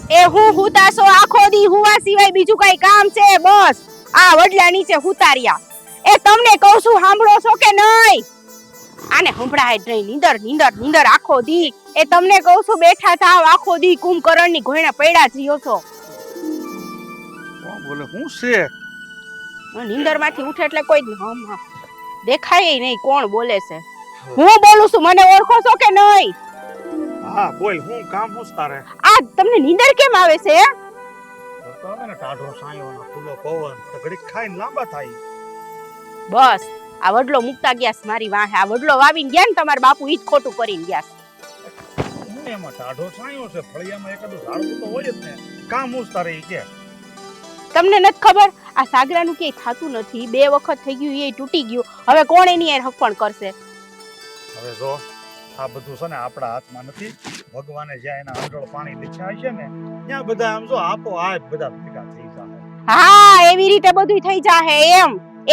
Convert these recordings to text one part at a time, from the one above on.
એ હું હુતાશો આખો દી હુવા સિવાય બીજું કઈ કામ છે? બસ આ વડલા નીચે હુતાર્યા. એ તમને કહું છું સાંભળો છો કે નહીં? આને સંભળાય જ નહીં. નીંદર નીંદર નીંદર આખો દી. એ તમને કહું છું બેઠા થાવ આખો દી કુંભકરણની ઘોયણા પડ્યા જીઓ છો. બોલે હું છે? નીંદરમાંથી ઉઠે એટલે કોઈ દેખાય નહીં કોણ બોલે છે. હું બોલું છું, મને ઓળખો છો કે નહીં? હા બોલ, હું કામ હું તારે? આ તમને નીંદર કેમ આવે છે? તો આવે ને ટાઢો સાયો ને ખુલ્લો પવન તો ઘડીક ખાઈને લાંબા થાય. બસ આ વડલો મુકતા ગયા મારી વાહે. આ વડલો વાવીને ગયા ને તમારા બાપુ ઈ જ ખોટું કરીને ગયા. હું એમાં ટાઢો સાયો છે, ફળિયામાં એકાદું ઝાડવું તો હોય જ ને. કામ હું તારે ઈ કે તમને નથી ખબર આ સાગરાનું ક્યાંય થાતું નથી. 2 વખત થઈ ગયું, એ તૂટી ગયું. હવે કોણ એની યાર હફણ કરશે? હવે જો આ બધું છે ને આપણા હાથમાં નથી. ભગવાને જ્યાં એના આંધળ પાણી લીધા છે ને ત્યાં બધા આમ જો આપો આ બધા ભેગા થઈ જાય. હા એવી રીતે બધું થઈ જાહે.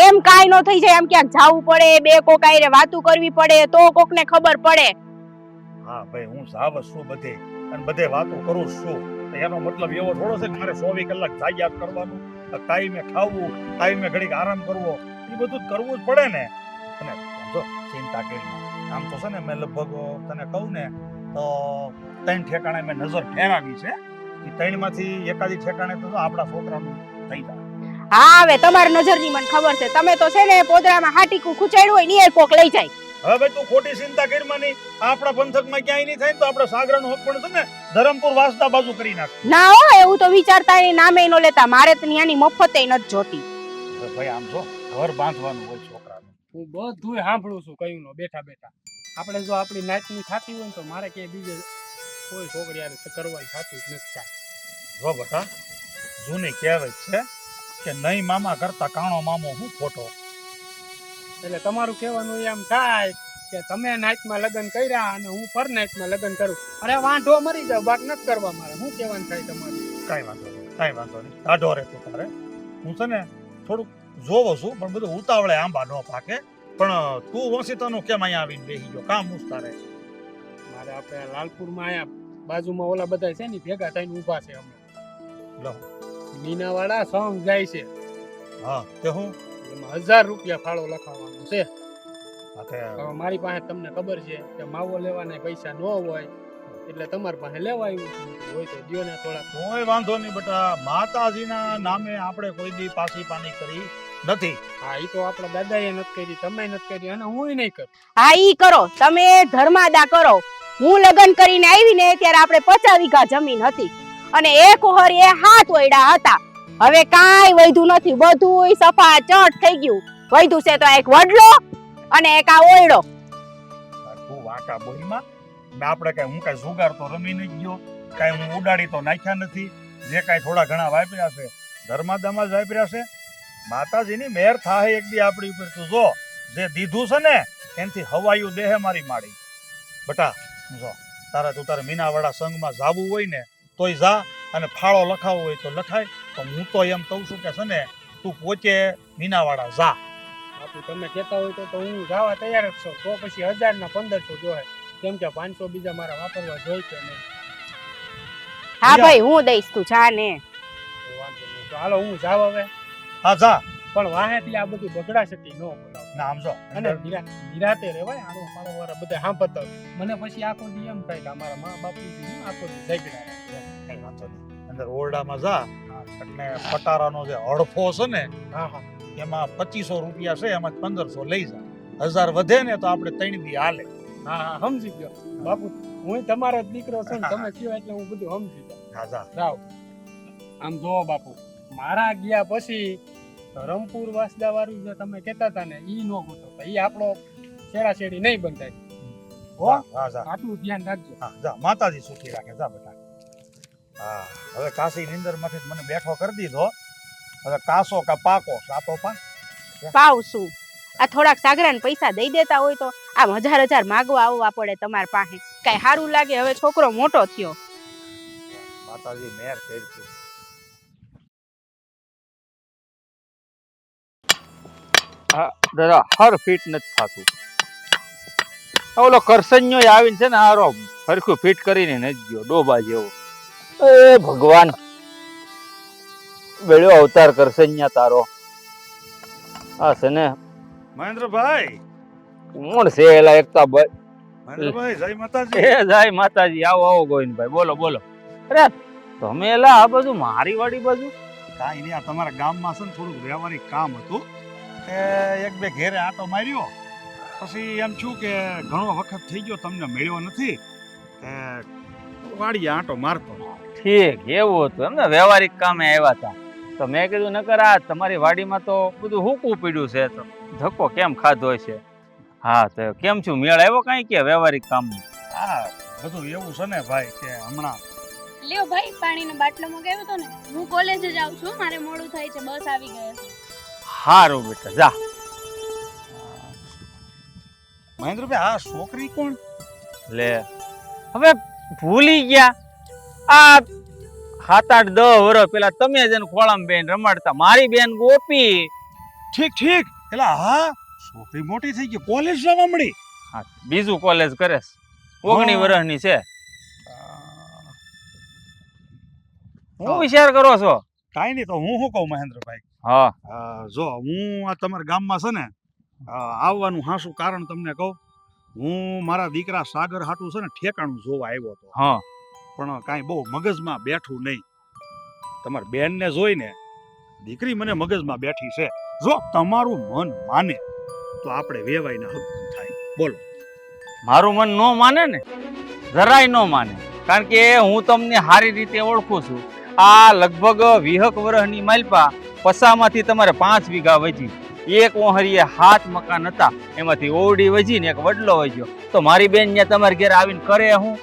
એમ કાઈ નો થઈ જાય. એમ ક્યાંક જાવું પડે, બે કોક આયરે વાતું કરવી પડે તો કોકને ખબર પડે. હા ભાઈ હું જાવ છું બધે અને બધે વાતો કરું છું. એનો મતલબ એવો થોડો છે કે મારે 24 કલાક જાગ્યા કરવાનું, ટાઈમે ખાવું, ટાઈમે ઘડીક આરામ કરવો, એ બધું કરવું જ પડે ને. અને જો ચિંતા કરી આમ તો છે ને મેં લગભગ તને કહું ને તો 3 ઠેકાણે મેં નજર ફેરવી છે. એ 3 માંથી એકાદી ઠેકાણે તો આપણા છોકરાનું થઈ જાય. હા હવે તમારી નજરની મને ખબર છે. તમે તો છે ને પોદરામાં હાટીકું ખૂચાડ્યું હોય ને એ કોક લઈ જાય. હવે ભાઈ તું ખોટી ચિંતા કરીમાં નહીં. આપણા પંથકમાં ક્યાંય નહીં થાય તો આપણે સાગરાનો હક પણ છે ને ધરમપુર વાસદા બાજુ કરી નાખ. ના હો એવું તો વિચારતા એ નામે નો લેતા. મારે તો ન્યાની મફતે નથી જોતી. ભાઈ આમ જો ઘર બાંધવાનું હોય છોકરાનું. હું બધું સાંભળું છું કયું નો બેઠા બેઠા. આપણે જો આપણી નાતની ખાતી હોય ને તો મારે કે બીજે કોઈ છોકરી યાર કરવાની ખાતું જ નથી થાય. જો બટા જૂની કહેવત છે કે નહીં મામા કરતા કાણો મામો હું ખોટો. એટલે તમારું કહેવાનું એમ થાય કે તમે નાતમાં લગ્ન કર્યા અને હું પર નાતમાં લગ્ન કરું. અરે વાંઢો મરી જાવ, બાક નથી કરવા મારે. શું કહેવાનું થાય તમારું? કાંઈ વાંધો નહીં, કાંઈ વાંધો નહીં. ટાઢો રહેતો તારે. હું છે ને થોડુંક જોવો છું પણ બધું ઉતાવળે આંબા ન પાકે. પણ તું વંશિતાનું કેમ અહીંયા આવીને બેસી ગયો? કામ હું તારે? મારે આપણે લાલપુરમાં અહીંયા બાજુમાં ઓલા બધા છે ને ભેગા થઈને ઊભા છે. અમે લો મીનાવાળા સોંગ જાય છે. હા તે હું એમાં 1000 રૂપિયા ફાળો લખાવવાનો છે. હવે મારી પાસે તમને ખબર છે કે માવો લેવાના પૈસા ન હોય એટલે તમારી પાસે લેવા આવ્યું હોય તો દિયો ને થોડા. કોઈ વાંધો નહીં બેટા, માતાજીના નામે આપણે કોઈ દી પાછી પાની કરી નથી. હા ઈ તો આપણા દાદાએ નથી કરી, તમે નથી કરી અને હું નહીં કરું. હા ઈ કરો, તમે ધર્માદા કરો. હું લગ્ન કરીને આવી ને ત્યારે આપણે 50 વીઘા જમીન હતી અને એક ઓહર એ 7 ઓયડા હતા. હવે કાંઈ વૈધું નથી, બધુંય સફા ચટ થઈ ગયું. વૈધું છે તો એક વડલો અને એક આ ઓયડો. તું વાંકા બોલીમાં આપણે કઈ હું કઈ જુગાર તો રમી નહીં ગયો, કઈ હું ઉડાડી તો નાખ્યા નથી. જે કઈ થોડા ઘણા વાપર્યા છે ધર્માદામાં જ વાપર્યા છે. માતાજીની મહેર થાય એક દી આપણી ઉપર. તું જો જે દીધું છે ને એનથી હવાયું દેહે મારી માડી. બટા જો તારે મીનાવાળા સંઘમાં જાવું હોય ને તોય જા અને ફાળો લખાવો હોય તો લખાય. તો હું તો એમ કહું છું કે છે ને તું પોતે મીનાવાળા જા. બાપુ તમે કહેતા હોય તો હું જવા તૈયાર જ છું. તો પછી 1000 ના 1500 જોહે, કેમ કે 500 બીજા મારા વાપરવા જોઈએ કે નહીં. હા ભાઈ હું દઈશ, તું જા ને. વાંધો નહીં, તો હાલો હું જાવ હવે. હા જા. પણ વાહેથી આ બધું બગડા છે ન બોલાવ. ના આમ જો અને નિરાતે રહેવાય. આનો પાડો વાળા બધા સાંભળતા મને પછી આખો દી એમ થાય કે અમારા મા બાપુજી હું આખો દી ઝઘડા. કઈ વાંધો નહીં, અંદર ઓરડામાં જા એટલે પટારાનો જે હડફો છે ને હા હા એમાં 2500 રૂપિયા છે, એમાં 1500 લઈ જા. 1000 વધે ને તો આપણે 3 દી હાલે. હા હા સમજી ગયો બાપુ. હું તમારો જ દીકરો છું ને તમે કહો એટલે હું બધું સમજી જાઉં. હા જા. જાઓ. આમ જોવો બાપુ, મારા ગયા પછી રંગપુર વાસદા વાળું જે તમે કહેતા હતા ને ઈ નો ગોતો. ઈ આપણો શેરા શેરી નહીં બંધાય. હો હા જા. આટલું ધ્યાન રાખજો. હા જા. માતાજી સુખી રાખે. જા બેટા. હા હવે કાશી નીંદર માંથી મને બેઠો કરી દીધો. હવે કાસો કા પાકો સાતો પા પાવશું. આ થોડાક સાગરાને પૈસા દઈ દેતા હોય તો આમ 1000 માગવા આવવા પડે તમારી પાસે. કઈ સારું લાગે? હવે છોકરો મોટો થયો. માતાજી મેર કરતી. દાદા હર ફિટ નથી થતું. ઓલો કરસન્યો આવીને છે ને હારો હરખું ફિટ કરીને નથી ગયો ડોબા જેવો. એ ભગવાન બેડ્યો અવતાર કરશે અહીંયા તારો આ છે ને મહેન્દ્રભાઈ કોણ છે એલા એકતા ભાઈ મહેન્દ્રભાઈ જય માતાજી. એ જાય માતાજી આવો આવો ગોવિંદભાઈ બોલો બોલો અરે તમે એલા આ બાજુ મારી વાડી બાજુ કાંઈ નહીં, આ તમારા ગામમાં છે ને થોડુંક વ્યવહારિક કામ હતું કે એક બે ઘેરે આંટો માર્યો, પછી એમ છું કે ઘણો વખત થઈ ગયો તમને મળ્યો નથી કે વાડીએ આંટો મારતો. ઠીક એવું હતું એમ ને વ્યવહારિક કામે આવ્યા હતા તો મેં કીધું નકર આ તમારી વાડીમાં તો બધું હુકવું પડ્યું છે તો ધક્કો કેમ ખાધો છે હા તો કેમ છું મેળ આવ્યો કાંઈ કે વ્યવહારિક કામ હા બધું એવું છે ને ભાઈ કે હમણાં લ્યો ભાઈ પાણીનો બાટલો મગાવ્યો તો ને હું કોલેજે જાઉં છું મારે મોડું થાય છે બસ આવી ગઈ છે હારું બેટા જા મહેન્દ્રભાઈ આ છોકરી કોણ? લે હવે ભૂલી ગયા આ 7-8-10 વર્ષ પેલા તમે જેને ખોળામાં બેન રમાડતા મારી બેન ગોપી ઠીક ઠીક એટલે હા છોકરી મોટી થઈ ગઈ, કોલેજ જવા મળી. હા બીજું કોલેજ કરે છે 19 વર્ષની છે હું વિચાર કરો છો કાંઈ નહીં તો હું શું કહું મહેન્દ્રભાઈ, હા જો હું આ તમારા ગામમાં છે ને આવવાનું હાસું કારણ તમને કહું. હું મારા દીકરા સાગર હાટું છે ને ઠેકાણું જોવા આવ્યો હતો, હા પણ કાંઈ બહુ મગજમાં બેઠું નહીં. તમારી બેનને જોઈને દીકરી મને મગજમાં બેઠી છે. જો તમારું મન માને તો આપણે વેવાઈને હક થાય. બોલો. મારું મન નો માને ને જરાય નો માને, કારણ કે હું તમને સારી રીતે ઓળખું છું. આ લગભગ 20 વર્ષની માલપા પસામાંથી તમારે 5 વીઘા વધી, એક ઓહરીએ 7 મકાન હતા, એમાંથી ઓરડી વધી ને એક વડલો વધ્યો. તો મારી બેન ત્યાં તમારે ઘેર આવીને કરે હું?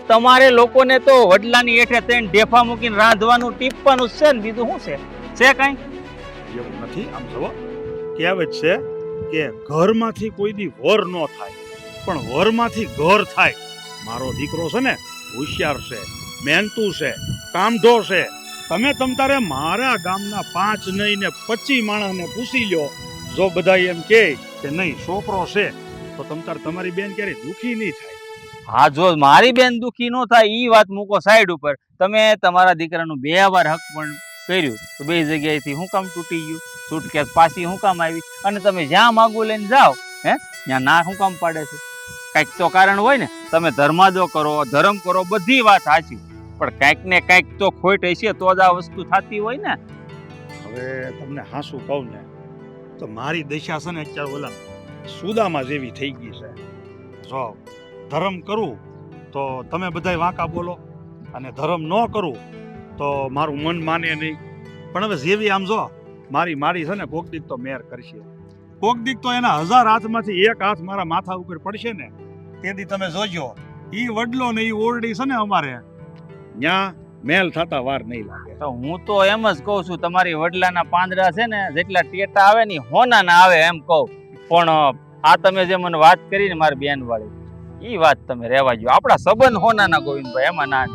તમારે લોકોને તો વડલાની હેઠે 3 ઢેફા મૂકીને રાંધવાનું ટીપવાનું છે ને બીજું શું છે કાંઈ? એવું નથી. આમ જુઓ કહેવત છે કે ઘરમાંથી કોઈ દી વર ન થાય પણ વરમાંથી ઘર થાય. મારો દીકરો છે ને હોશિયાર છે, મહેનતુ છે, કામઢો છે. તમે તમતારે મારા ગામના 5 નહીં ને 25 માણસને પૂછી લ્યો, જો બધા એમ કહે કે નહીં છોકરો છે તો તમતાર તમારી બેન ક્યારેય દુખી નહીં થાય. હા જો મારી બેન દુખી ન થાય ઈ વાત મૂકો સાઈડ ઉપર. તમે તમારા દીકરાનું 2 વાર હક પણ કર્યું તો 2 જગ્યાએથી હું કામ તૂટી ગયું? સુટકેસ પાછી હું કામ આવી? અને તમે જ્યાં માગું લઈને જાઓ ત્યાં ના હું કામ પાડે છે? કંઈક તો કારણ હોય ને. તમે ધર્માદો કરો, ધર્મ કરો, બધી વાત સાચી, પણ કંઈક ને કંઈક તો ખોટ હશે તો જ આ વસ્તુ થતી હોય ને. હવે તમને હાસું કહું ને તો મારી દશા છે ને અત્યારે ઓલા સુદામા જેવી થઈ ગઈ છે. જો ધર્મ કરું તો તમે બધાય વાંકા બોલો, અને ધર્મ ન કરું તો મારું મન માને નહીં. પણ હવે જેવી આમ જો મારી છે ને કોક દીક તો મેર કરશે, કોક દીક તો એના 1000 હાથમાંથી એક હાથ મારા માથા ઉપર પડશે ને તેથી તમે જોજો ઈ વડલો ને ઈ ઓરડી છે ને અમારે ન્યા મેલ થતા વાર નહીં લાગે. તો હું તો એમ જ કહું છું તમારી વડલાના પાંદડા છે ને જેટલા ટેટા આવે ને હોના ના આવે એમ કહું. પણ આ તમે જે મને વાત કરી ને મારી બેન વાળી ઈ વાત તમે રહેવા જો. આપણા સંબંધ હોનાના ગોવિંદભાઈ, એમાં ના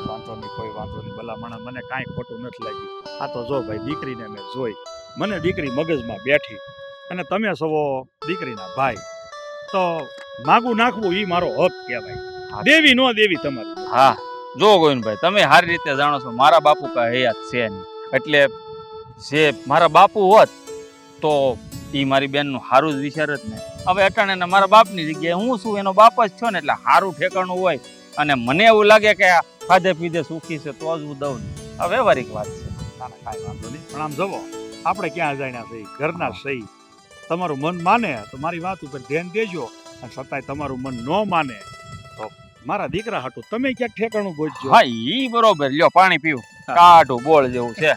વાંધો નહીં, કોઈ વાંધો નહીં. ભલા મને કાંઈ ખોટું નથી લાગ્યું. આ તો જો ભાઈ દીકરીને મેં જોઈ, મને દીકરી મગજમાં બેઠી, અને તમે સવો દીકરીના ભાઈ, તો માગું નાખવું ઈ મારો હક કહેવાય. દેવી નો દેવી તમારી. હા જો ગોવિંદભાઈ તમે સારી રીતે જાણો છો મારા બાપુ કા હયાત છે નહીં, એટલે જે મારા બાપુ હોત તો ઈ મારી બેનનું સારું જ વિચાર જ ને. હવે અટાણે મારા બાપની જગ્યાએ હું છું એનો બાપ જ છો ને, એટલે સારું ઠેકાણું હોય અને મને એવું લાગે કે આ ખાધે પીધે સુખી છે તો જ હું દઉં. આ વ્યવહારિક વાત છે. કાંઈ વાંધો નહીં. પણ આમ જવો આપણે ક્યાં જાણ્યા સહી, ઘરના સહી. તમારું મન માને તો મારી વાત ઉપર ધ્યાન દેજો, અને છતાંય તમારું મન ન માને તો મારા દીકરા હાટું તમે ક્યાંક ઠેકાણું ગોતજો. હા ઈ બરોબર. લ્યો પાણી પીવું, કાઢું બોળ જેવું છે.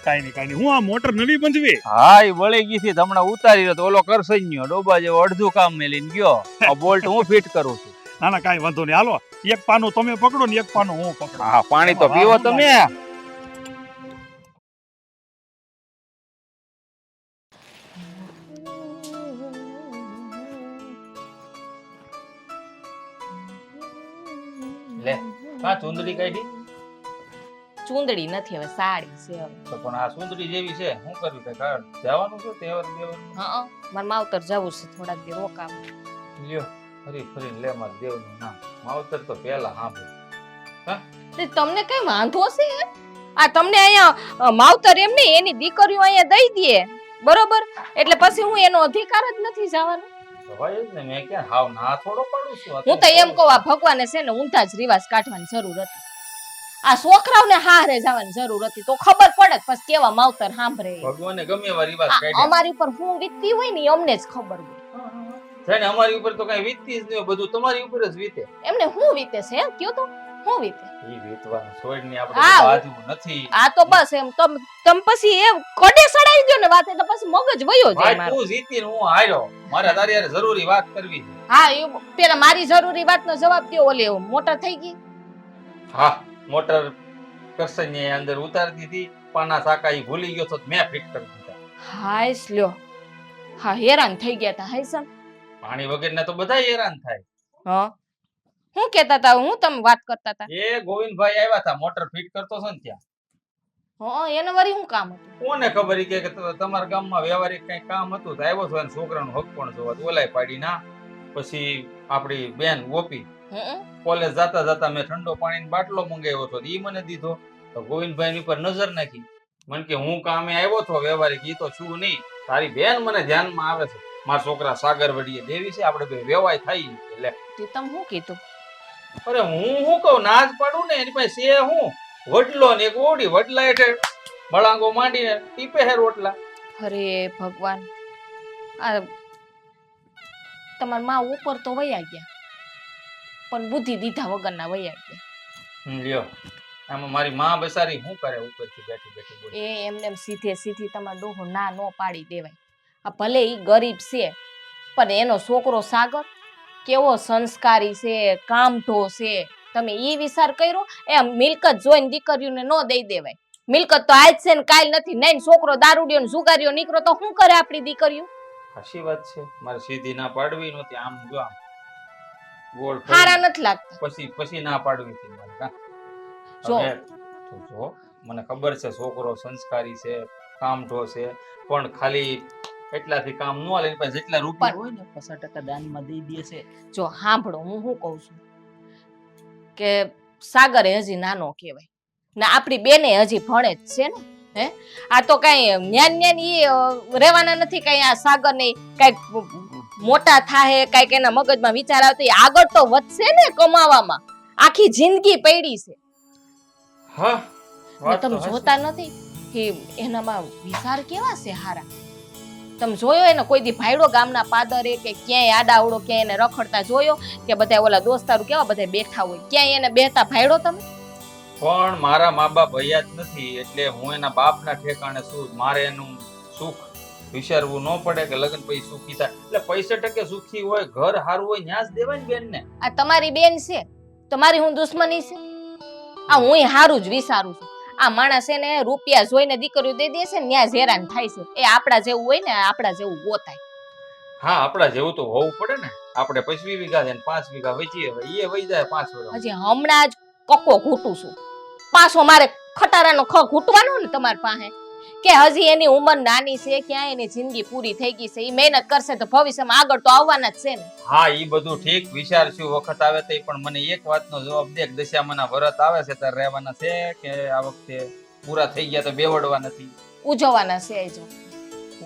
કાંઈ નહીં. હું આ મોટર નવી બંધવી. હા ઈ વળી ગઈ હતી હમણાં ઉતારી રહ્યો તો ઓલો કરસન્યો ડોબા જેવો અડધું કામ મેલીને ગયો. આ બોલ્ટ હું ફિટ કરું છું. ના કાંઈ વાંધો નહીં. હાલો એક પાનું તમે પકડો ને એક પાનું હું પકડો. હા પાણી તો પીવો તમે. લે કા ચુંદડી કાઢી? ચૂંદડી નથી, હવે સાડી છે હવે. તો પણ આ સુંદરી જેવી છે શું કર્યું કે કારણ જવાનું છે તહેવાર દેવર? હા મારે માવતર જવું છે થોડાક દી રોકામ. લ્યો ફરી ફરીને લે માર દેવનું નામ. માવતર તો પહેલા સાંભળ. હા તે તમને કઈ વાંધો છે એમ? આ તમને અહીંયા માવતર એમ નહીં એની દીકરીઓ અહીંયા દઈ દે બરોબર, એટલે પછી હું એનો અધિકાર જ નથી જવાનો. ભાઈ જ ને મેં ક્યાં હાવ ના થોડો પાડું છું. હું તો એમ કહું આ ભગવાને છે ને ઊંધા જ રિવાજ કાઢવાની જરૂર હતી. આ છોકરાઓને હારે જવાની જરૂર હતી તો ખબર પડે પછી કેવા માવતર સાંભળે. ભગવાને ગમે એવા રિવાજ કાઢ્યા અમારી ઉપર હું વીતતી હોય ને અમને જ ખબર હોય. છે ને, અમારી ઉપર તો કઈ વીતતી જ નહીં હોય, બધું તમારી ઉપર જ વીતે. એમને હું વીતે છે એમ કયો તો હું વીતે? ઈ વીતવાનું છોડની હા. આપણે બાજુ નથી. આ તો બસ એમ તમ પછી એ કોડે સડાઈ દો ને વાત એટલે પછી મગજ વયો જાય ભાઈ મારો. તું જીતી ને હું હાર્યો, મારે તારી હારે જરૂરી વાત કરવી છે. હા એ પેલા મારી જરૂરી વાતનો જવાબ દે. ઓલે મોટર થઈ ગઈ. હા, મોટર કરસની અંદર ઉતારી દીધી, પાના સાકા ઈ ભૂલી ગયો તો મેં ફિટ કરી દીધા. હાય સ્લ્યો. હા હેરાન થઈ ગયા તા હાય સન. પાણી વગરના તો બધા હેરાન થાય. હા હું કહેતા તા હું તમે વાત કરતા તા? એ ગોવિંદભાઈ આવ્યા હતા, મોટર ફિટ કરતો છો ને ત્યાં. હા એને વળી શું કામ હતું? કોને ખબર ઈ કે તમારા ગામમાં વ્યવહારિક કઈ કામ હતું તો આવ્યો છો, અને છોકરાનો હક પણ જોવા ઓલાય પાડી ના. પછી આપણી બેન ગોપી કોલેજ જાતા જાતા મેં ઠંડો પાણીનો બાટલો મંગાવ્યો હતો, ઈ મને દીધો. તો ગોવિંદભાઈ પર નજર નાખી, મને કે હું કામે આવ્યો છો વ્યવહારિક, ઈ તો છું નહીં. તારી બેન મને ધ્યાનમાં આવે છે, મારા છોકરા સાગર વડીએ દેવી છે, આપણે બે વેવાય થાય. એટલે તમે શું કીધું? અરે હું શું કહું, ના જ પાડું ને. એની પાસે છે હું વડલો ને એક ઓડી, વડલા હેઠળ બળાંગો માંડીને ટીપે હે રોટલા. અરે ભગવાન, આ તમારા માં ઉપર તો વયા ગયા પણ બુદ્ધિ દીધા વગરના વયા ગયા. લ્યો, આમાં મારી માં બેસારી શું કરે ઉપરથી બેઠી બેઠી બોલી. એ એમને એમ સીધે સીધી તમારા ડોહો ના નો પાડી દેવાય. આ ભલે ઈ ગરીબ છે પણ એનો છોકરો સાગર કેવો સંસ્કારી છે, કામઢો છે. તમે ઈ વિચાર કર્યો? એ મિલકત જોઈને દીકરીઓને નો દઈ દેવાય. મિલકત તો આજ છે ને કાલ નથી. નહીં છોકરો દારૂડિયો ને જુગારીઓ નીકળો તો શું કરે આપણી દીકરીઓ? હાચી વાત છે, મારે સીધી ના પાડવી નહોતી. આમ જો આમ ગોળ હારા નથી લાગતા. પછી ના પાડવી હતી મારે. કા જો. હવે તું જો, મને ખબર છે છોકરો સંસ્કારી છે, કામઢો છે, પણ ખાલી એટલાથી કામ ન હાલે. પણ જેટલા રૂપિયા હોય ને 50% દાનમાં દઈ દે છે. જો સાંભળો, હું શું કઉ છું કે સાગર હજી નાનો કહેવાય ને આપણી બેને હજી ભણે જ છે ને. હે આ તો કઈ જ્ઞાન ઈ રહેવાના નથી. કઈ આ સાગર ને કઈક મોટા થાય, કઈક એના મગજમાં વિચાર આવતો આગળ તો વધશે ને કમાવામાં. આખી જિંદગી પડી છે. હા, વાત તો તમે હાચી. જોતા નથી કે એનામાં વિચાર કેવા છે હારા? તમે જોયો એને કોઈ દી ભાઈડો ગામના પાદરે કે ક્યાંય આડાવડો ક્યાંય એને રખડતા જોયો? કે બધા ઓલા દોસ્તારું કેવા બધા બેઠા હોય, ક્યાંય એને બેઠા ભાઈડો તમે? પણ મારા મા બાપ ભૈયા જ નથી, એટલે હું એના બાપના ઠેકાણે છું. મારે એનું સુખ વિચારવું ન પડે કે લગ્ન પછી સુખી થાય. એટલે 65% સુખી હોય, ઘર સારું હોય, ન્યાસ દેવાય ને બેન ને. આ તમારી બેન છે, તમારી હું દુશ્મની છે? આ હું હારું જ વિચારું છું. આ માણસ એને રૂપિયા જોઈને દીકરીઓ દઈ દે છે ને ત્યાં જ હેરાન થાય છે. એ આપડા જેવું હોય ને આપડા જેવું ગોતાય. હા, આપડા જેવું તો હોવું પડે ને. આપણે 25 વીઘા છે ને 5 વીઘા વેચીએ, એ વહી જાય 5 વર્ષ. હજી હમણાં જ કક્કો ઘૂંટું છું, પાછો મારે ખટારાનો ખ ઘૂંટવાનો ને તમારી પાસે. કે હજી એની ઉંમર નાની છે, ક્યાં એની જિંદગી પૂરી થઈ ગઈ છે. એ મહેનત કરશે તો ભવિષ્યમાં આગળ તો આવવાના જ છે ને. હા, ઈ બધું ઠીક, વિચારશું વખત આવે તો. પણ મને એક વાતનો જવાબ દે, દશામાના વ્રત આવે છે ત્યારે રહેવાના છે કે આ વખતે પૂરા થઈ ગયા તો બેવડવા નથી? ઉજવવાના છે જો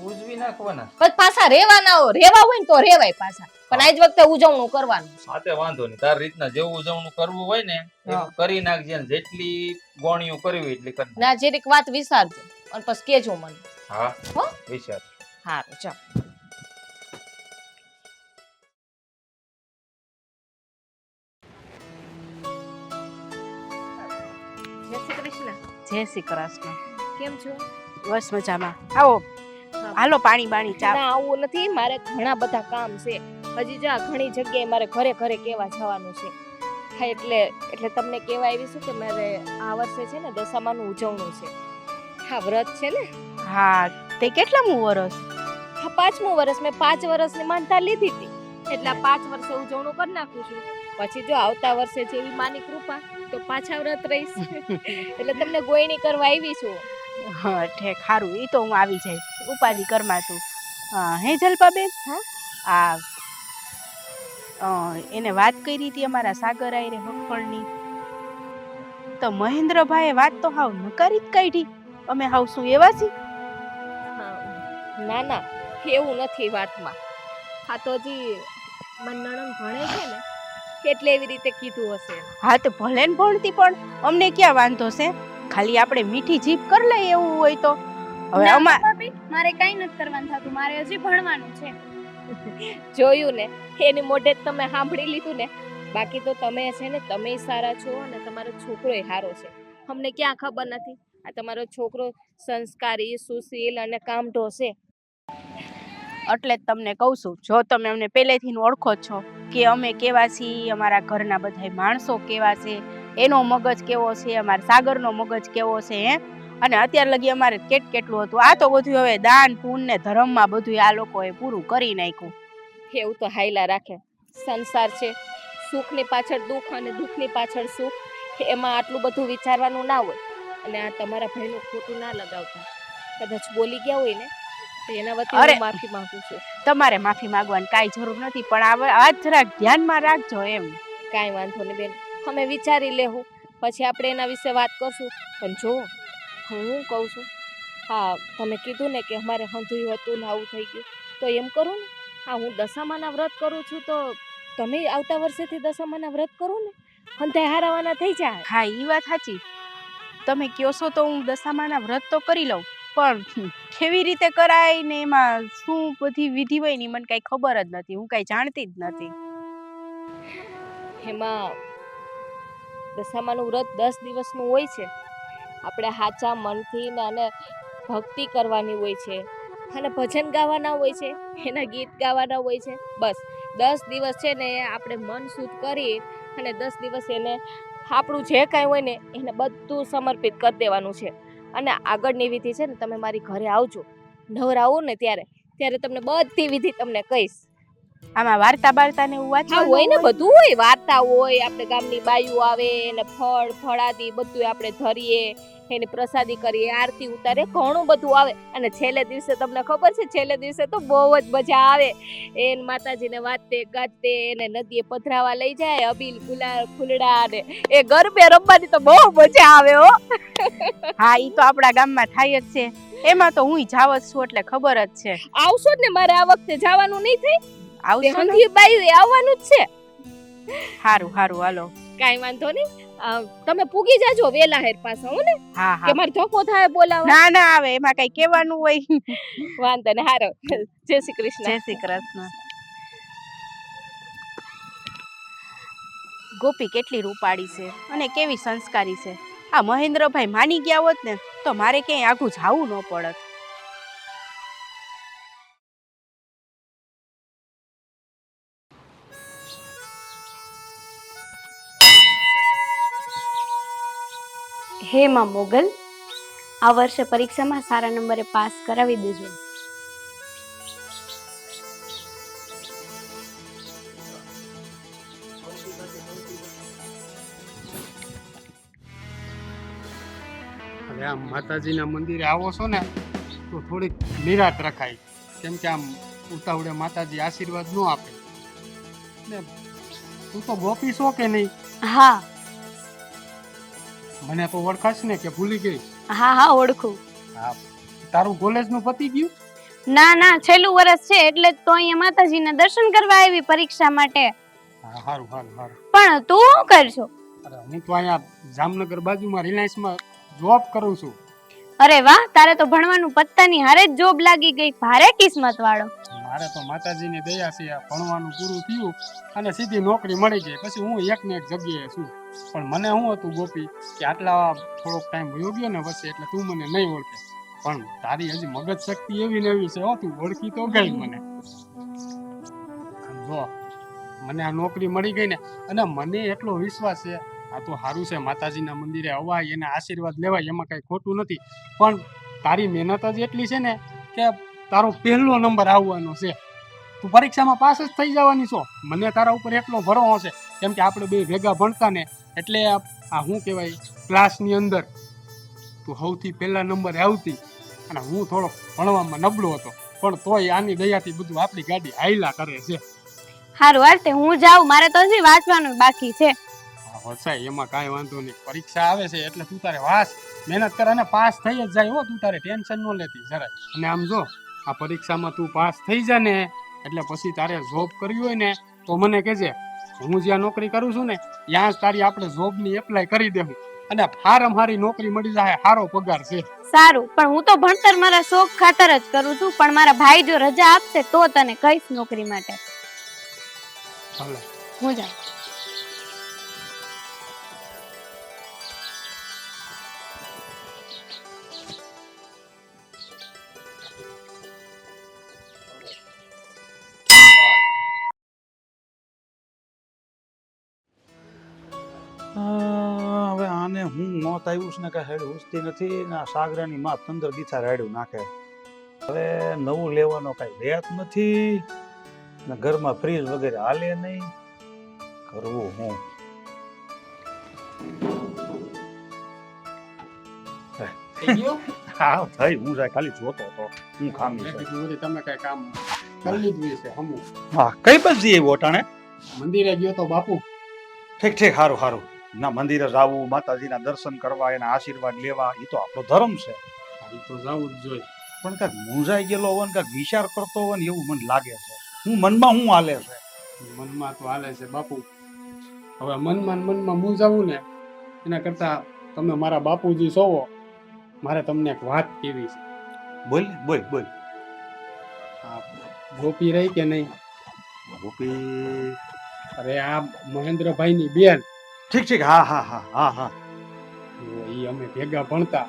ઉજવી નાખવાના. બસ પાછા રેવા હોય ને તો રેવાય પાછા, પણ આજ વખતે ઉજવણું કરવાનું. સાથે વાંધો નહીં, તાર રીતના જેવું ઉજવણું કરવું હોય ને એવું કરી નાખજે, ને જેટલી ગોણીઓ કરવી એટલી કરી નાખ. ના જરીક વાત વિચારજો અને પછી કેજો મને. હા, હો? વિચાર. હારું ચાલ. જય શ્રી કૃષ્ણ. જય શ્રી કૃષ્ણ. કેમ છો? બસ મજામાં. આવો, હાલો પાણી બાણી ચા. ના આવું નથી, મારે ઘણા બધા કામ છે. હજી જા ઘણી જગ્યાએ મારે ઘરે ઘરે કેવા જવાનું છે. હા એટલે તમને કેવા આવી છું કે મારે આ વર્ષે છે ને દશામાનું ઉજવણું છે. હા વ્રત છે ને. હા, તે કેટલામું વરસ? હા 5મું વર્ષ. મેં 5 વર્ષની માનતા લીધી હતી એટલે 5 વર્ષે ઉજવણું કરી નાખું છું. પછી જો આવતા વર્ષે જેવી માની કૃપા તો પાછા વ્રત રહીશ. એટલે તમને ગોયણી કરવા આવી છું. હા ઠેક, સારું, એ તો હું આવી જઈશ. ઉપાધિ કરમાં તું. હે જલપાબેન? હા, એને વાત કરી હતી અમારા સાગર આયરે હકફળની. તો મહેન્દ્રભાઈએ વાત તો હાવ નકારી જ કાઢી. અમે હાવ શું એવા છીએ? ના ના, એવું નથી વાતમાં. હા તો હજી મન નણંદ ભણે છે ને એટલે એવી રીતે કીધું હશે. હા તો ભલે ને ભણતી, પણ અમને ક્યાં વાંધો છે? ખાલી આપણે મીઠી જીભ કરી લઈએ એવું હોય તો. હવે ના, અમાર ભાભી, મારે કાંઈ નથી કરવાનું થતું, મારે હજી ભણવાનું છે. જોયું ને, એની મોઢે જ તમે સાંભળી લીધું ને. બાકી તો તમે છે ને, તમે સારા છો અને તમારો છોકરોય સારો છે. અમને ક્યાં ખબર નથી. આ તમારો છોકરો સંસ્કારી, સુશીલ અને કામઢો છે. એટલે જ તમને કહું છું, જો તમે અમને પહેલેથી ઓળખો જ છો કે અમે કેવા છીએ, અમારા ઘરના બધા માણસો કેવા છે, એનો મગજ કેવો છે, અમારા સાગરનો મગજ કેવો છે, હે? અને અત્યાર લગી અમારે કેટલું હતું. આ તો બધું હવે દાન પુણ્ય ને ધર્મમાં બધું આ લોકોએ પૂરું કરી નાખ્યું. એવું તો હાયલા રાખે. સંસાર છે, સુખની પાછળ દુઃખ અને દુઃખની પાછળ સુખ. એમાં આટલું બધું વિચારવાનું ના હોય. અને આ તમારા ભાઈનું ખોટું ના લગાવતા. કદાચ બોલી ગયા હોય ને તો એના વતી અરે, હું માફી માંગુ છું. તમારે માફી માંગવાની કાંઈ જરૂર નથી, પણ આ જરાક ધ્યાનમાં રાખજો એમ. કાંઈ વાંધો નહીં બેન, અમે વિચારી લેવું, પછી આપણે એના વિશે વાત કરશું. પણ જો હું કહું છું, હા તમે કીધું ને કે અમારે હંધુયું હતું ને આવું થઈ ગયું, તો એમ કરું ને, હા હું દશામાના વ્રત કરું છું, તો તમે આવતા વર્ષેથી દશામાના વ્રત કરો ને, હંધાય હારાવાના થઈ જાય. હા, એ વાત સાચી. તમે કહો છો તો હું દશામાના વ્રત તો કરી લઉં, પણ કેવી રીતે કરાય ને એમાં શું બધી વિધિ હોય ને મને કાંઈ ખબર જ નથી. હું કાંઈ જાણતી જ નથી. એમાં દશામાનું વ્રત 10 દિવસનું હોય છે. આપણે સાચા મનથી ને અને ભક્તિ કરવાની હોય છે, અને ભજન ગાવાના હોય છે, એના ગીત ગાવાના હોય છે. બસ 10 દિવસ છે ને આપણે મન શુદ્ધ કરી અને 10 દિવસ એને આપણું જે કાંઈ હોય ને એને બધું સમર્પિત કરી દેવાનું છે. અને આગળની વિધિ છે ને તમે મારી ઘરે આવજો, નવરાવો ને ત્યારે તમને બધી વિધિ તમને કહીશ. આમાં વાર્તા બાર્તા ને એવું હા વાંચવાનું હોય ને, બધું હોય, વાર્તા હોય, આપણે ગામની બાયું આવે એને ફળાદી બધું આપણે ધરીએ, એની પ્રસાદી કરીએ, આરતી ઉતારે, ઘણું બધું આવે. અને છેલ્લે દિવસે તમને ખબર છે, છેલ્લે દિવસે તો બહુ જ મજા આવે. એને માતાજીને વાતે ગાતે એને નદીએ પધરાવા લઈ જાય, અબીલ ગુલાલ ફૂલડા ને એ ગરબે રમવાની તો બહુ મજા આવે હો. હા, ઈ તો આપણા ગામમાં થાય જ છે. એમાં તો હું જાવ જ છું એટલે ખબર જ છે. આવશો ને, મારે આ વખતે જવાનું નહીં થાય. આવશો ને? હંધી બાયું એ આવવાનું જ છે. હારું હારું, હાલો. કાંઈ વાંધો નહીં, તમે પૂગી જાજો વેલા હેર પાસે, હો ને? હા કે હા. મારે ધક્કો થાય બોલાવા? ના ના, આવે એમાં કઈ કહેવાનું હોય. વાંધો ને, હારો. જય શ્રી કૃષ્ણ. જય શ્રી કૃષ્ણ. ગોપી કેટલી રૂપાળી છે અને કેવી સંસ્કારી છે. આ મહેન્દ્રભાઈ માની ગયા હોત ને તો મારે ક્યાંય આઘું જાવું ન પડત. હે માં મોગલ, આ વર્ષે પરીક્ષામાં સારા નંબરે પાસ કરાવી દેજો. હવે આમ માતાજીના મંદિરે આવો છો ને તો થોડીક નિરાત રખાય, કેમ કે આમ ઉતાવળે માતાજી આશીર્વાદ ન આપે ને. તું તો ગોપી છો કે નહીં? હા મને તો ઓળખાશ ને કે ભૂલી ગઈ? હા હા, ઓળખું. હા, તારું કોલેજનું પતી ગયું? ના ના, છેલ્લું વર્ષ છે એટલે જ તો અહીંયા માતાજીના દર્શન કરવા આવી પરીક્ષા માટે. હા, સારું સારું સારું. પણ તું શું કરશો? અરે હું તો અહીંયા જામનગર બાજુમાં રિલાયન્સમાં જોબ કરું છું. અરે વાહ, તારે તો ભણવાનું પત્તાની હારે જ જોબ લાગી ગઈ. ભારે કિસ્મત વાળો. મારે તો માતાજીની દયા છે, ભણવાનું પૂરું થયું અને સીધી નોકરી મળી ગઈ. પછી હું એક ને એક જગ્યાએ છું. પણ મને શું હતું ગોપી કે આટલા થોડોક ટાઈમ વયો ગયો ને વચ્ચે, એટલે તું મને નહીં ઓળખે. પણ તારી હજી મગજ શક્તિ એવી ને એવી છે હો, તું ઓળખી તો ગઈ મને. જો મને આ નોકરી મળી ગઈ ને, અને મને એટલો વિશ્વાસ છે આ તો સારું છે, માતાજીના મંદિરે અવાય એના આશીર્વાદ લેવાય, એમાં કઈ ખોટું નથી. પણ તારી મહેનત જ એટલી છે ને કે તારો પહેલો નંબર આવવાનો છે. તું પરીક્ષામાં પાસ જ થઈ જવાની છો. મને તારા ઉપર એટલો ભરોસો છે, કેમ કે આપણે બે ભેગા ભણતા ને, એટલે આ શું કહેવાય, ક્લાસની અંદર તું સૌથી પહેલા નંબરે આવતી અને હું થોડોક ભણવામાં નબળો હતો, પણ તોય આની દયાથી બધું આપણી ગાડી હાયલા કરે છે. હારું હાલ, તે હું જાઉં, મારે તો હજી વાંચવાનું બાકી છે. વસાય એમાં કાંઈ વાંધો નહીં. પરીક્ષા આવે છે એટલે તું તારે વાસ મહેનત કર અને પાસ થઈ જ જાય હો. તું તારે ટેન્શન ન લેતી જરાય. અને આમ જો આ પરીક્ષામાં તું પાસ થઈ જા ને એટલે પછી તારે જોબ કરવી હોય ને તો મને કહેજે. હું જ્યાં નોકરી કરું છું ને ત્યાં જ તારી આપણે જોબની એપ્લાય કરી દેવું અને ફારમ હારી નોકરી મળી જાય, સારો પગાર છે. સારું, પણ હું તો ભણતર મારા શોખ ખાતર જ કરું છું, પણ મારા ભાઈ જો રજા આપશે તો તને કહીશ નોકરી માટે. ભલે. હું જાઉં. હવે આને હું મોત આવ્યું છે ને કે હેડ ઉસતી નથી ને આ સાગરાની માં 15 દીથા રાડ્યું નાખે. હવે નવું લેવાનો કઈ વેત નથી ને ઘરમાં ફ્રીજ વગેરે હાલે નહીં. કરવું હું? હા થઈ હું જાય ખાલી જોતો હતો હું ખામી છે. તમે કઈ કામ કરી લીધું છે હમું. હા કઈ બાજુ જઈએ વોટાણે? મંદિરે ગયો તો બાપુ. ઠીક ઠીક સારું સારું. ના મંદિરે જવું, માતાજીના દર્શન કરવા, એના આશીર્વાદ લેવા એ તો આપણો ધર્મ છે. એ તો જવું જ જોઈએ. પણ કાંઈક મૂંઝાઈ ગયેલો હોય ને કાંઈક વિચાર કરતો હોય ને એવું મને લાગે છે. હું મનમાં હું હાલે છે? મનમાં તો હાલે છે બાપુ. હવે મનમાં મૂંઝાવું ને એના કરતા તમે મારા બાપુજી છો. મારે તમને એક વાત કહેવી છે. બોલ બોલ બોલ. આ ગોપી રહી કે નહીં? ગોપી? અરે આ મહેન્દ્રભાઈની બેન. ઠીક ઠીક હા હા હા હા હા. એ અમે ભેગા ભણતા,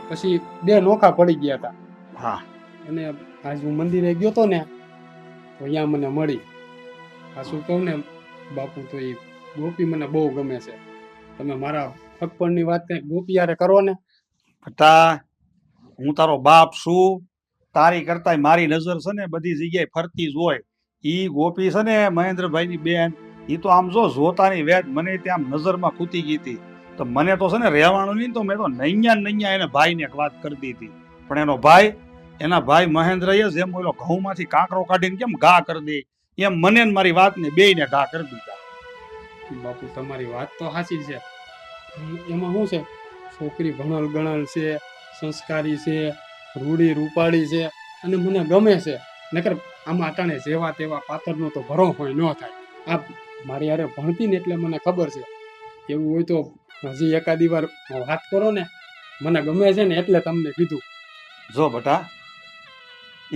પછી બે નોખા પડી ગયા હતા. હા. અને આજ હું મંદિરે ગયો તો ને તો અહીંયા મને મળી. આ શું કહું ને બાપુ, તો એ ગોપી મને બહુ ગમે છે. તમે મારા હકપણની વાત કંઈક ગોપી યારે કરો ને. બેટા હું તારો બાપ છું. તારી કરતા મારી નજર છે ને બધી જગ્યાએ ફરતી જ હોય. ઈ ગોપી છે ને મહેન્દ્રભાઈની બેન, ઈ તો આમ જો જોતાની વેત મને ત્યાં નજરમાં ખૂતી ગઈ હતી. તો મને તો છે ને રહેવાનું નહીં, તો મેં તો નૈયા એને ભાઈને એક વાત કરી દીધી. પણ એના ભાઈ મહેન્દ્રએ જેમ ઓલો ઘઉંમાંથી કાંકરો કાઢીને કેમ ઘા કરી દે એમ મને ને મારી વાતને બેયને ઘા કરી દીધા. બાપુ તમારી વાત તો સાચી છે. એમાં શું છે, છોકરી ભણલ ગણલ છે, સંસ્કારી છે, રૂડી રૂપાળી છે અને મને ગમે છે. નકર આમાં અટાણે જેવા તેવા પાત્રનો તો ભરો હોય ન થાય. આ મારી હારે ભણતી ને એટલે મને ખબર છે. એવું હોય તો હજી એકાદી વાર વાત કરો ને. મને ગમે છે ને એટલે તમને કીધું. જો બેટા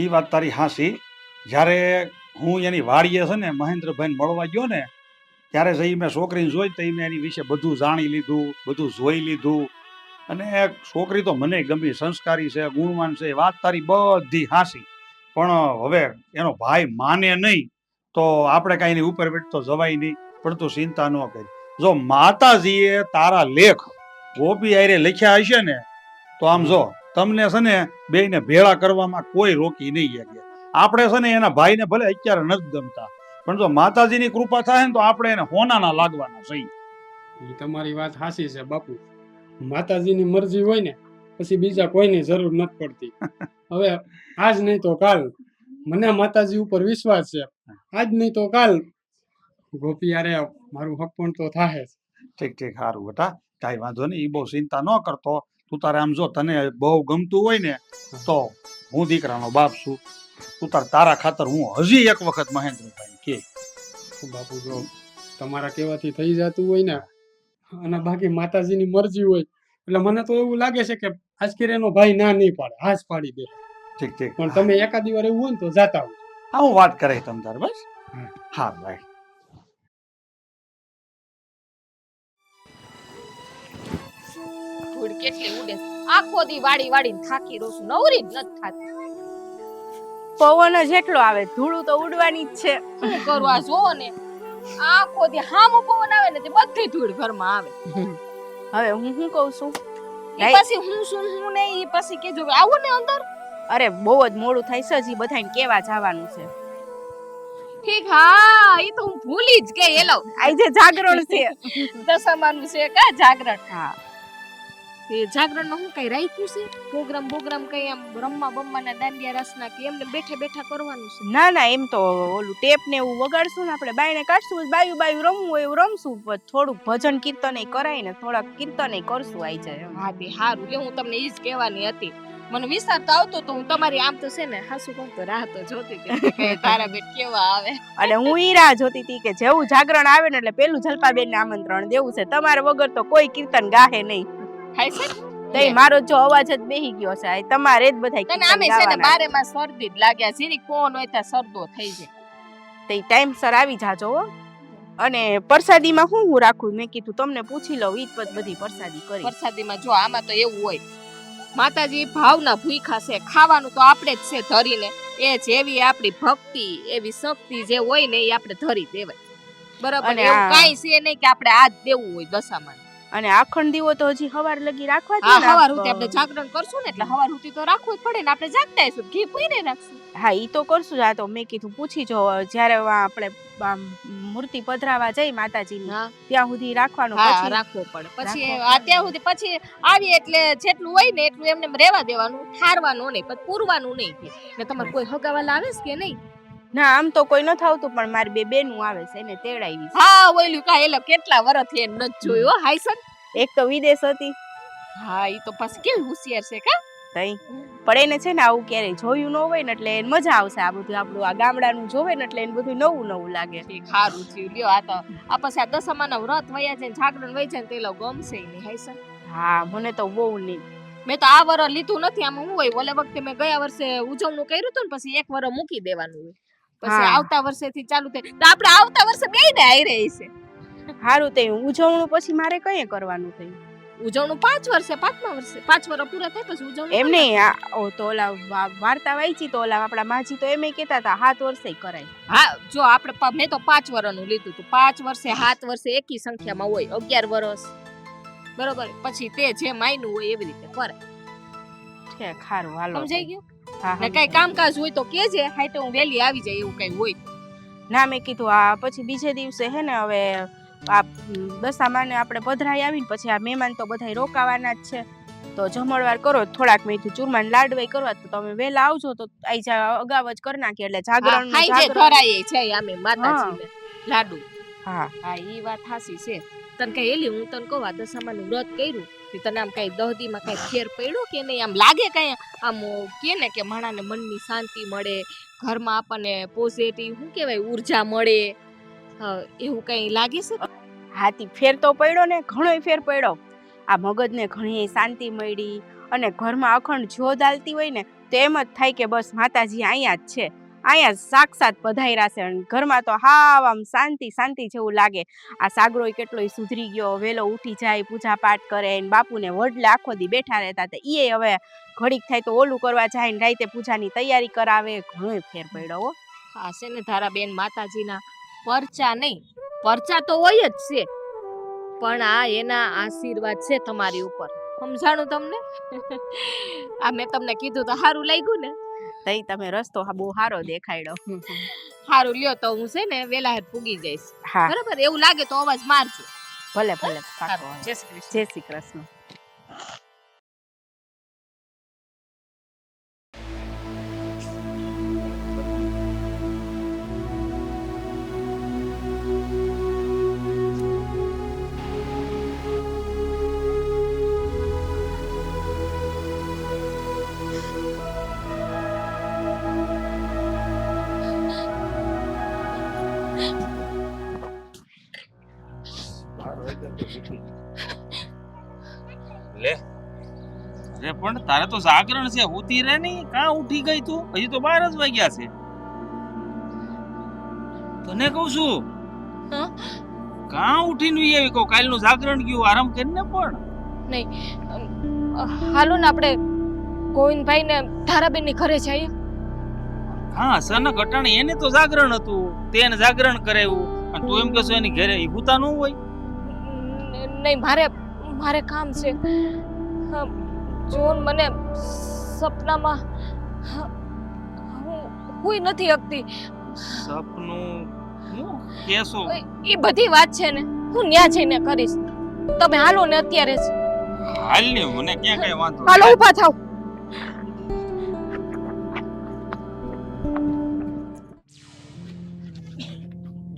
એ વાત તારી હાસી. જ્યારે હું એની વાડીએ છે ને મહેન્દ્રભાઈને મળવા ગયો ને ત્યારે જઈ મેં છોકરીને જોઈ તો મેં એની વિશે બધું જાણી લીધું, બધું જોઈ લીધું. અને છોકરી તો મને ગમી, સંસ્કારી છે, ગુણવાન છે. વાત તારી બધી હાસી. પણ હવે એનો ભાઈ માને નહીં તો આપણે કાંઈ એની ઉપર બેઠ તો જવાય નહીં. પણ તું ચિંતા ન કરી. જો માતાજીએ તારા લેખ ગોપી આયરે લખ્યા હશે ને તો આમ જો તમને છે ને બેયને ભેળા કરવામાં કોઈ રોકી નહીં શકે. આપણે છે ને એના ભાઈને ભલે અત્યારે નથી ગમતા, પણ જો માતાજીની કૃપા થાય ને તો આપણે એને હોનાના લાગવાના છે. એ તમારી વાત સાચી છે બાપુ. માતાજીની મરજી હોય ને પછી બીજા કોઈની જરૂર નથી પડતી. હવે આજ નહીં તો કાલ મને માતાજી ઉપર વિશ્વાસ છે. આજ નહીં તો કાલ ગોપી યારે મારું હક પણ તો થાય. ઠીક ઠીક સારું બેટા, કાંઈ વાંધો નહીં. એ બહુ ચિંતા ન કરતો. તું તારે આમ જો તને બહુ ગમતું હોય ને તો હું દીકરાનો બાપ છું. તું તારા ખાતર હું હજી એક વખત મહેન્દ્રભાઈ કે બાપુ જો તમારા કહેવાથી થઈ જતું હોય ને અને બાકી માતાજીની મરજી હોય એટલે મને તો એવું લાગે છે કે આજકેર એનો ભાઈ ના નહીં પાડે, હાથ પાડી દે. ઠીક ઠીક. પણ તમે એકાદી વાર એવું હોય ને તો જાતા હોય. હા હું વાત કરે તમ તાર બસ. હા ભાઈ. ધૂળ કેટલી ઉડે છે. આખો દી વાડી વાડીને થાકી રહું છું, નવરી જ નથી થાતી. પવન જ એટલો આવે, ધૂળું તો ઉડવાની જ છે. શું કરવા જોવો ને, આખો દી હામો પવન આવે ને તે બધી ધૂળ ઘરમાં આવે. હવે હું શું કહું છું, ઈ પછી હું ને ઈ પછી કેજો કે આવો ને અંદર. અરે બહુ જ મોડું થાય છે, હજી બધાને કેવા જવાનું છે. ઠીક, હા ઈ તો હું ભૂલી જ ગઈ. એલો આજે જાગરણ છે. દસમાનું છે કા જાગરણ. હા એ જાગરણમાં હું કઈ રાખ્યું છે પ્રોગ્રામ કઈ આમ રમવા બમવાના દાંડિયા રસના કે એમને બેઠા કરવાનું છે? ના એમ તો ઓલું ટેપ ને એવું વગાડશું ને આપણે બાયને કાઢશું બાયું રમવું હોય એવું રમશું પણ થોડુંક ભજન કીર્તન કરાય ને થોડાક કીર્તન કરશું આઈ જાય એમ. હા બે હારું લે હું તમને ઈ જ કહેવાની હતી. મને વિચાર તો આવતો તો હું તમારી આમ તો છે ને હાસુ કહું તો રાહ તો જોતી હતી કે તારા બેટ કેવા આવે. અને હું ઈ રાહ જોતી હતી કે જેવું જાગરણ આવે ને એટલે પેલું જલપાબેન ને આમંત્રણ દેવું છે. તમારા વગર તો કોઈ કીર્તન ગાહે નહીં. થાય છે તઈ મારો જો અવાજ જ બેહી ગયો છે આ તમારે જ બધાય તને કીર્તન આમે છે ને ગાવાના. બારેમાં શરદી જ લાગ્યા છે ની કોણ હોય ત્યાં શરદો થઈ જાય. તઈ ટાઈમ સર આવી જાજો હો. અને પ્રસાદીમાં હું રાખું મેં કીધું તમને પૂછી લઉં ઈ જ બધી પ્રસાદી કરી. પ્રસાદીમાં જો આમાં તો એવું હોય માતાજી ભાવના ભૂખા છે ખાવાનું તો આપણે જ છે ધરીને એ જેવી આપણી ભક્તિ એવી શક્તિ જે હોય ને એ આપણે ધરી દેવાય બરાબર. અને એવું આ- કાંઈ છે નહીં કે આપણે આ જ દેવું હોય દશામાં. અને આખંડ દીવો તો હજી હવાર લગી રાખવા જ હા ને હવાર સુધી આપણે જાગરણ કરશું ને એટલે હવાર સુધી તો રાખવું જ પડે ને આપણે જાગતા હશું ઘી પીને રાખશું. હા ઈ તો કરશું જ. આ તો મેં કીધું પૂછી જો જ્યારે આપણે આમ મૂર્તિ પધરાવા જઈ માતાજીની હા ત્યાં સુધી રાખવાનું હા પછી રાખવો પડે પછી રાખવો આ પડે. ત્યાં સુધી પછી આવીએ એટલે જેટલું હોય ને એટલું એમને રહેવા દેવાનું ઠારવાનું નહીં પછી પૂરવાનું નહીં. ને તમારે કોઈ હગાવાલા આવે છે કે નહીં? ના આમ તો કોઈ નથી આવતું પણ મારી બે બેનું આવે છે એને તેડાવી છે. હા ઓયલું કા એલો કેટલા વર્ષ થી એને નથી જોયું હો હાઈસન. એક તો વિદેશ હતી હા ઈ તો પછી કેવી હોશિયાર છે કા. તઈ પણ એને છે ને આવું ક્યારેય જોયું ન હોય ને એટલે એને મજા આવશે આ બધું આપણું આ ગામડાનું જોવે ને એટલે એને બધું નવું લાગે. ઠીક સારું થયું લ્યો આ તો આ પછી આ દશામાના વ્રત વયા જાય ને જાગરણ વહી જાય ને તે લોકો ગમશે નહીં હાઈસન. હા મને તો બહુ નહીં. મેં તો આ વરસ લીધું નથી આમાં હું હોય ઓલે વખતે મેં ગયા વર્ષે ઉજવણું કર્યું હતું ને પછી એક વરસ મૂકી દેવાનું હોય પછી હા. આવતા વર્ષેથી ચાલુ થાય તો આપણે આવતા વર્ષે બેયને હારે છે. સારું તે ઉજવણું પછી મારે કઈ કરવાનું થયું? ઉજવણું 5 વર્ષે 5મા વર્ષે 5 વર્ષ પૂરા થાય પછી ઉજવણું એમ નહીં તો ઓલા વાર્તા વાંચી તો ઓલા આપણા માજી તો એમ કહેતા હતા 7 વર્ષે કરાય. હા જો આપણે મેં તો 5 વર્ષનું લીધું હતું 5 વર્ષે 7 વર્ષે એકી સંખ્યામાં હોય 11 વર્ષ બરોબર પછી તે જે માયનું હોય એવી રીતે કરે. છે ખારું હાલો. સમજાઈ ગયું? હા ને કઈ કામકાજ હોય તો કેજે હાઈ તો હું વેલી આવી જાય એવું કઈ હોય. ના મેં કીધું આ પછી બીજે દિવસે હે ને હવે આ દશામાને આપણે પધરાઈ આવીને પછી આ મહેમાન તો બધાય રોકાવાના જ છે તો જમણવાર કરો થોડાક મેં કીધું ચૂરમાન લાડવાઈ કરવા તો તમે વહેલા આવજો તો આઈ જા અગાવ જ કરી નાખીએ એટલે જાગરણ હાઈ જે ધરાય છે આમે માતાજીને લાડુ. હા હા ઈ વાત હાસી છે. તને કઈ એલી હું તને કહું આ દશામાનું વ્રત કર્યું તે તને આમ કઈ દહદીમાં કઈ ફેર પડ્યો કે નહીં? આમ લાગે કઈ આમ કે ને કે માણાને મનની શાંતિ મળે ઘરમાં આપણને પોઝિટિવ શું કહેવાય ઉર્જા મળે એવું કઈ લાગે છે? હાથી ફેર તો પડ્યો ને ઘણોય ફેર પડ્યો. આ મગજને ઘણી શાંતિ મળી અને ઘરમાં અખંડ જ્યોત આલતી હોય ને તો એમ જ થાય કે બસ માતાજી અહીંયા જ છે અહીંયા સાક્ષાત પધાર્યા છે. અને ઘરમાં તો હાવ આમ શાંતિ જેવું લાગે. આ સાગરોય કેટલોય સુધરી ગયો વેલો ઉઠી જાય પૂજા પાઠ કરે ને બાપુને વડલે આખો દી બેઠા રહેતા તો એ હવે ઘડીક થાય તો ઓલું કરવા જાય ને રાતે પૂજાની તૈયારી કરાવે. ઘણોય ફેર પડ્યો હો. હા છે ને તારા બેન માતાજીના પરચા નહીં પરચા તો હોય જ છે પણ આ એના આશીર્વાદ છે તમારી ઉપર. સમજાણું તમને? આ મેં તમને કીધું તો સારું લાગ્યું ને? તઈ તમે રસ્તો બહુ સારો દેખાડ્યો. સારું લ્યો તો હું છે ને વેલા હેર પૂગી જઈશ. હા બરાબર એવું લાગે તો અવાજ મારજો. ભલે પાકો. સારું જય શ્રી કૃષ્ણ. જય શ્રી કૃષ્ણ. લે અરે પણ તારે તો જાગરણ છે ઉતી રે નહીં કાં ઉઠી ગઈ તું? હજી તો 12 જ વાગ્યા છે. તને કહું છું હા? કાં ઉઠીને ઈ આવી કહું કાલનું જાગરણ ગયું આરામ કરીને પણ. હાલો ને આપણે ગોવિંદભાઈ ને ધારાબેન ની ઘરે જઈએ. હા સનક અટાણે એને તો જાગરણ હતું તેને જાગરણ કરાવ્યું અને તું એમ કહેશો એની ઘરે ઈ હુતા ન હોય? નહીં મારે કામ છે. જોન મને સપનામાં હું નથી શકતી. સપનું હું કેસો? એ બધી વાત છે ને હું ન્યા જઈને કરીશ. તમે હાલો ને અત્યારે જ. હાલ ને મને ક્યાં કઈ વાંધો હાલો ઊભા થાવ.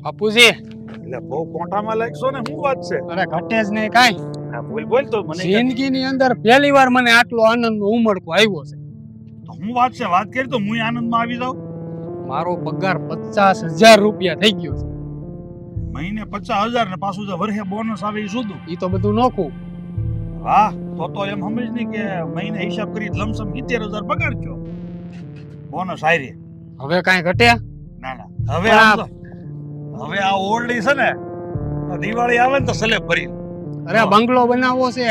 બાપુજી એટલે બહુ કોઠામાં લાગશો ને શું વાત છે અરે ઘટે જ નહીં કાંઈ હા બોલ બોલ તો મને જિંદગીની અંદર પહેલી વાર મને આટલો આનંદ ઉમળકો આવ્યો છે. શું વાત છે વાત કરી તો હું આનંદમાં આવી જાઉં મારો પગાર 50,000 રૂપિયા થઈ ગયો છે. મહિને 50,000 ને પાછું જે વર્ષે બોનસ આવે એ શુદ્ધ ઈ તો બધું નોખું. વાહ તો એમ સમજ નહીં કે મહિને હિસાબ કરી લમસમ 70,000 પગાર થયો બોનસ આયરે હવે કાંઈ ઘટ્યા? ના ના હવે આમ તો હવે આ ઓરડી છે ને તો દિવાળી આવે ને તો સ્લેબ ભરી અરે બંગલો બનાવવો છે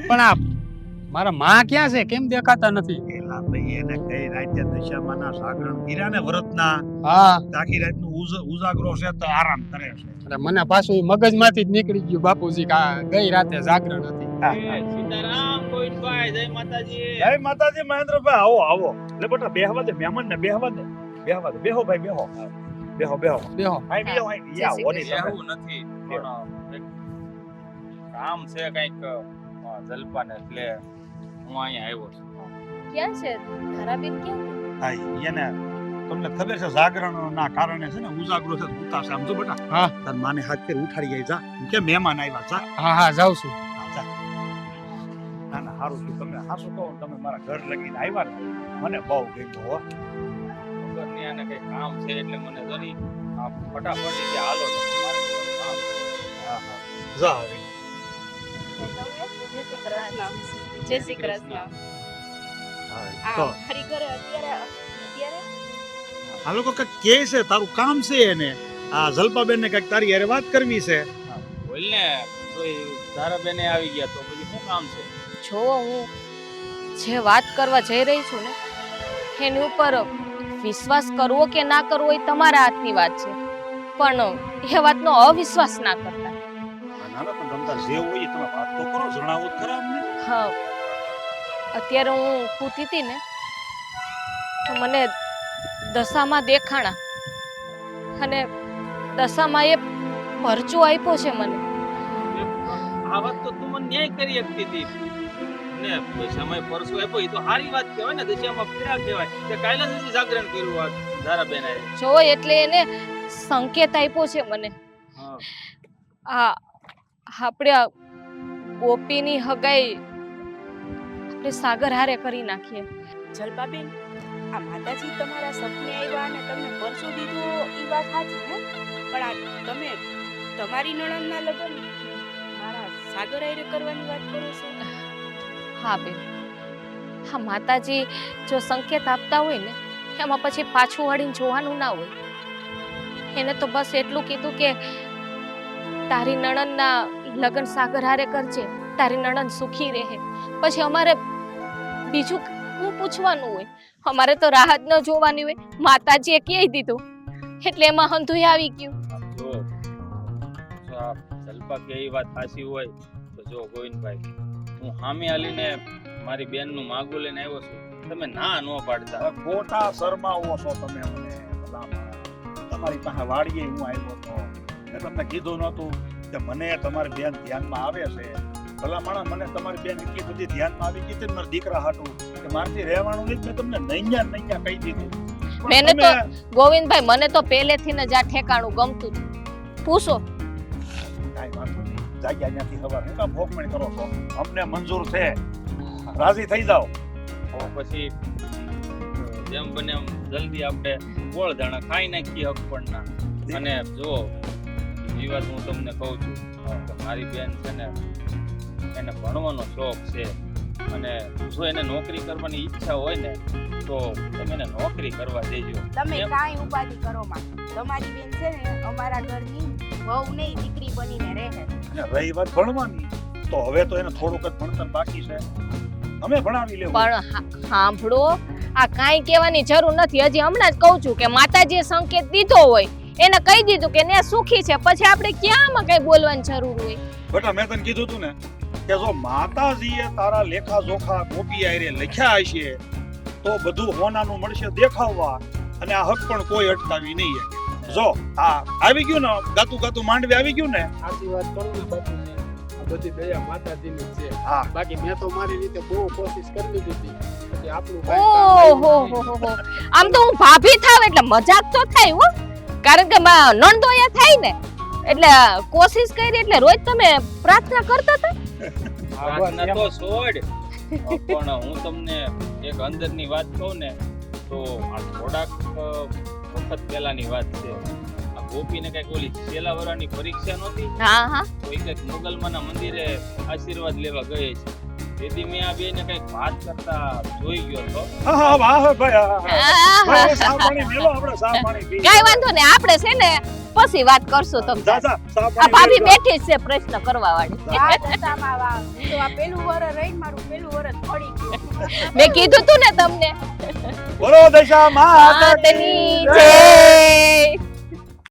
પણ આ મારા માં ક્યાં છે કેમ દેખાતા નથી? એલા ભાઈ એને કઈ રાતે દશામાના જાગરણ કર્યા ને વ્રતના હા આખી રાતનું ઉજાગરો છે તો આરામ કરે છે અરે મને પાછું ઈ મગજમાંથી જ નીકળી ગયું બાપુજી કે આ ગઈ રાતે જાગરણ હતી. સીતારામ ગોવિંદભાઈ જય માતાજી. જય માતાજી મહેન્દ્રભાઈ આવો આવો એટલે બેટા બેહવા દે મહેમાન ને બેહવા દે બેહો ભાઈ બેહો બેહો બેહો આઈ બેહો આઈ યા ઓની તમે એવું નથી પણ એક કામ છે કઈક જલપાને એટલે હું અહીંયા આવ્યો છું. ક્યાં છે ધારાબેન? ક્યાં? હા એને તમને ખબર છે જાગરણ ના કારણે છે ને ઉજાગરો છે ઉતા છે આમ જો બેટા હા. તાર માને હાથ કરી ઉઠાડી ગઈ જા કે મહેમાન આવ્યા જા હા હા જાઉં છું. હા, જા ના ના હારું છું તમે હાસુ કહો ને તમે મારા ઘર લગીને આવ્યા ને મને બહુ ગમ્યું હો વગરની આને કઈ કામ છે એટલે મને જરી આ ફટાફટ કે હાલો તમે મારે થોડું કામ છે. હા હા જા હવે જય શ્રી કૃષ્ણ. હા તો ફરી ઘરે અત્યારે આ લોકો કઈક કે છે તારું કામ છે એને આ જલપાબેન ને કઈક તારી હારે વાત કરવી છે બોલ ને કોઈ ધારાબેને આવી ગયા તો પછી શું કામ છે? જો હું જે વાત કરવા જઈ રહી છું ને એની ઉપર વિશ્વાસ કરવો કે ના કરવો એ તમારા હાથની વાત છે, પણ એ વાતનો અવિશ્વાસ ના કરતા. ના ના પણ તમતાર જે હોય એ તમે વાત તો કરો જણાવો જ ખરા અમને હા, અત્યારે હું સૂતી હતી ને તો મને દશામાં દેખાણા અને દશામાં એ પરચો આપ્યો છે મને. આ વાત તો તું મને ન્યાય કરી શકતી હતી ને દશામાં પરસો આપ્યો એ તો સારી વાત કહેવાય ને. દશામાં ફેરા કહેવાય તે કાલે જ જાગરણ કર્યું આ ધારાબેન આએ. જો એટલે એને સંકેત આપ્યો છે મને. હા આ આપણે આ ગોપીની હગાઈ આપણે સાગર હારે કરી નાખીએ. જલપાબેન, આ માતાજી તમારા સપને આવ્યા અને તમને પરસો દીધો એ વાત સાચી હે, પણ આ તમે તમારી નણંદના લગ્ન મારા સાગર હારે કરવાની વાત કરો છો? હા બેન, હા માતાજી જો સંકેત આપતા હોય ને એમાં પછી પાછું વળીને જોવાનું ના હોય. એને તો બસ એટલું કીધું કે તારી નણંદના લગ્ન સાગર હારે કરજે, તારી નણંદ સુખી રહે. પછી અમારે બીજું શું પૂછવાનું હોય? અમારે તો રાહ જ ન જોવાની હોય. માતાજીએ કહી દીધું એટલે એમાં હંધુય આવી ગયું. જો આ જલપા કે એ વાત સાચી હોય તો જો ગોવિંદભાઈ હું સામે આલીને મારી બેનનું માગું લઈને આવ્યો છું, તમે ના ન પાડતા. હવે ખોટા શરમાવો છો તમે મને ભલા માણસ. તમારી પાસે વાડીએ હું આવ્યો હતો મેં તમને કીધું નહોતું કે મને તમારી બેન ધ્યાનમાં આવે છે. ભલા માણસ મને તમારી બેન એટલી બધી ધ્યાનમાં આવી ગઈ હતી ને મારા દીકરા હાટું કે મારથી રહેવાનું નહીં. મેં તમને નૈયા કહી દીધું. પણ મેને તો તમે- ગોવિંદભાઈ મને તો પહેલેથી જ આ ઠેકાણું ગમતું હતું. પૂછો કાંઈ વાંધો નહીં. જાગ્યા ત્યાંથી ખબર હું કામ ભોગમણ કરો છો? અમને મંજૂર છે, રાજી થઈ જાઓ. તો પછી જેમ બને એમ જલ્દી આપણે ગોળ દાણા ખાઈ નાખીએ હકપણના. અને જો એ વાત હું તમને કહું છું કે મારી બેન છે ને એને ભણવાનો શોખ છે અને જો એને નોકરી કરવાની ઈચ્છા હોય ને તો તમે એને નોકરી કરવા દેજો. તમે એમ? કાંઈ ઉપાધિ કરો માં. તમારી બેન છે ને અમારા ઘરની વહુ નહીં દીકરી બનીને રહે. અને રહી વાત ભણવાની તો હવે તો એને થોડુંક જ ભણતર બાકી છે, અમે ભણાવી લેવું. પણ સાંભળો, આ કાંઈ કહેવાની જરૂર નથી. હજી હમણાં જ કહું છું કે માતાજીએ સંકેત દીધો હોય એને કહી દીધું કે ને સુખી છે, પછી આપણે ક્યાંમાં કઈ બોલવાની જરૂર હોય? બેટા મેં તને કીધું તું ને કે જો માતાજીએ તારા લેખા જોખા ગોપી આયરે લખ્યા હશે તો બધું હોનાનું મળશે દેખાવવા, અને આ હક પણ કોઈ અટકાવી નહીં. જો આ આવી ગયું ને ગાતું ગાતું માંડવી આવી ગયું ને સાચી વાત કરું ને બાપુજી, આ બધી દયા માતાજીની જ છે. હા. બાકી મેં તો મારી રીતે બહુ કોશિશ કરી લીધી હતી. પછી આપણું કાંઈ કામ આવ્યું ઓહો નહીં. હો હો. આમ તો હું ભાભી થાવ એટલે મજાક તો થાય હો, કારણ કે નણદોયા થાય ને એટલે કોશિશ કરી એટલે રોજ તમે પ્રાર્થના કરતા હતા. હા, બસ પ્રાર્થના એમ. તો છોડ પણ હું તમને એક અંદરની વાત કહું ને તો આ થોડાક વખત પહેલાની વાત છે. આ ગોપીને કઈક ઓલી છેલ્લા વર્ષની પરીક્ષા નહોતી હા હા તો એ કઈક મોગલમાના મંદિરે આશીર્વાદ લેવા ગઈ છે. તેથી મેં આ બેને કઈક વાત કરતા જોઈ ગયો હતો. હા વાહ ભાઈ ભાઈ સા કઈ પાણી મેલો આપણે સા પાણી પી વાંધો નહીં, આપણે છે ને પછી વાત કરશું તમે. જા જા સા આ પાણી ભાભી મેલો. બેઠી જ છે પ્રશ્ન કરવા વાળી. વાહ દશામાં વાહ. હું તો આ પેલું વરસ રહીને મારું પેલું વરસ પડી ગયું. મેં કીધું તું ને તમને બોલો દશા માં માતની જય.